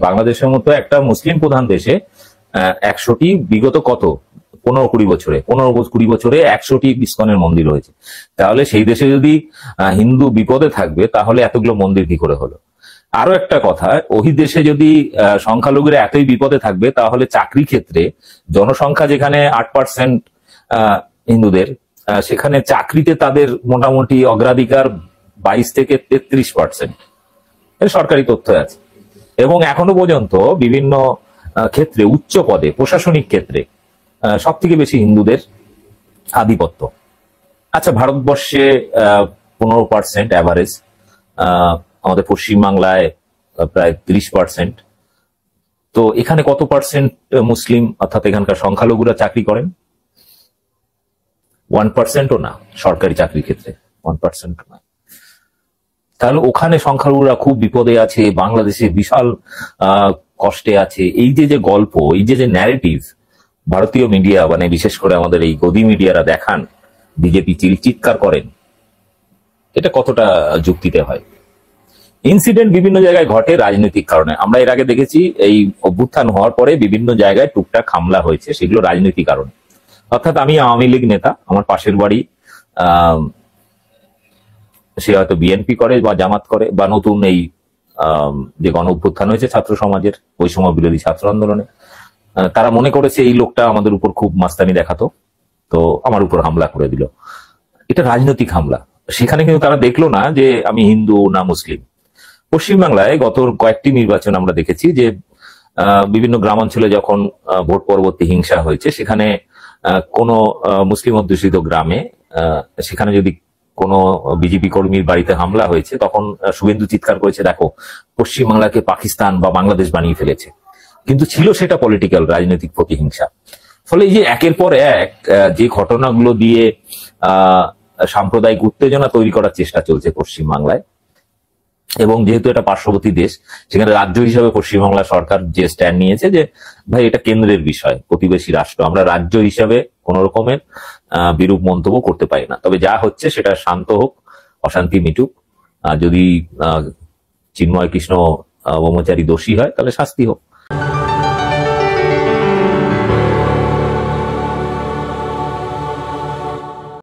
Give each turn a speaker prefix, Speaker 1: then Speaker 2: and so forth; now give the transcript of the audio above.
Speaker 1: বাংলাদেশের মতো একটা মুসলিম প্রধান দেশে 100টি বিগত কত 15-20 বছরে 100টি ইসকনের মন্দির হয়েছে। তাহলে সেই দেশে যদি হিন্দু বিপদে থাকবে তাহলে এতগুলো মন্দির কি করে হলো? আরো একটা কথা, ওই দেশে যদি সংখ্যালঘুরা এতই বিপদে থাকবে তাহলে চাকরি ক্ষেত্রে জনসংখ্যা যেখানে 8% হিন্দুদের, সেখানে চাকরিতে তাদের মোটামুটি অগ্রাধিকার 22-33%। সরকারি তথ্য আছে। এবং এখনো পর্যন্ত বিভিন্ন ক্ষেত্রে উচ্চ পদে প্রশাসনিক ক্ষেত্রে সব থেকে বেশি হিন্দুদের আধিপত্য। আচ্ছা, ভারতবর্ষে 15% অ্যাভারেজ, আমাদের পশ্চিমবাংলায় প্রায় 30%। তো এখানে কত পার্সেন্ট মুসলিম, অর্থাৎ এখানকার সংখ্যালঘুরা চাকরি করেন? 1%ও না সরকারি চাকরির ক্ষেত্রে, 1%ও না। তাহলে ওখানে সংখ্যালঘুরা খুব বিপদে আছে, বাংলাদেশে বিশাল কষ্টে আছে। এই যে গল্প, এই যে ন্যারেটিভ ভারতীয় মিডিয়া, মানে বিশেষ করে আমাদের এই গদি মিডিয়ারা দেখান, বিজেপি চিৎকার করেন, এটা কতটা যুক্তিতে হয়? ইনসিডেন্ট বিভিন্ন জায়গায় ঘটে রাজনৈতিক কারণে। আমরা এর আগে দেখেছি এই অভ্যুত্থান হওয়ার পরে বিভিন্ন জায়গায় টুকটাক হামলা হয়েছে, সেগুলো রাজনৈতিক কারণে। অর্থাৎ আমি আওয়ামী লীগ নেতা, আমার পাশের বাড়ি সে হয়তো বিএনপি করে বা জামাত করে, বা নতুন এই যে গণ অভ্যুত্থান হয়েছে ছাত্র সমাজের বৈষম্য বিরোধী ছাত্র আন্দোলনে, তারা মনে করেছে এই লোকটা আমাদের উপর খুব মাস্তানি দেখাতো, তো আমার উপর হামলা করে দিল। এটা রাজনৈতিক হামলা। সেখানে কিন্তু তারা দেখলো না যে আমি হিন্দু না মুসলিম। পশ্চিমবাংলায় গত কয়েকটি নির্বাচন আমরা দেখেছি যে বিভিন্ন গ্রামাঞ্চলে যখন ভোট পরবর্তী হিংসা হয়েছে, সেখানে কোনো মুসলিম অধ্যুষিত গ্রামে সেখানে যদি কোনো বিজেপি কর্মীর বাড়িতে হামলা হয়েছে, তখন শুভেন্দু চিৎকার করেছে, দেখো পশ্চিমবাংলাকে পাকিস্তান বা বাংলাদেশ বানিয়ে ফেলেছে। কিন্তু ছিল সেটা পলিটিক্যাল, রাজনৈতিক প্রতিহিংসা। ফলে এই যে একের পর এক যে ঘটনাগুলো দিয়ে সাম্প্রদায়িক উত্তেজনা তৈরি করার চেষ্টা চলছে পশ্চিমবাংলায়, এবং যেহেতু এটা পার্শ্ববর্তী দেশ, সেখানে রাজ্য হিসাবে পশ্চিমবাংলা সরকার যে স্ট্যান্ড নিয়েছে যে ভাই এটা কেন্দ্রের বিষয়, প্রতিবেশী রাষ্ট্র, আমরা রাজ্য হিসাবে কোন রকমের বিরূপ মন্তব্য করতে পারি না। তবে যা হচ্ছে সেটা শান্ত হোক, অশান্তি মিটুক। যদি চিন্ময় কৃষ্ণ ব্রহ্মচারী দোষী হয় তাহলে শাস্তি হোক।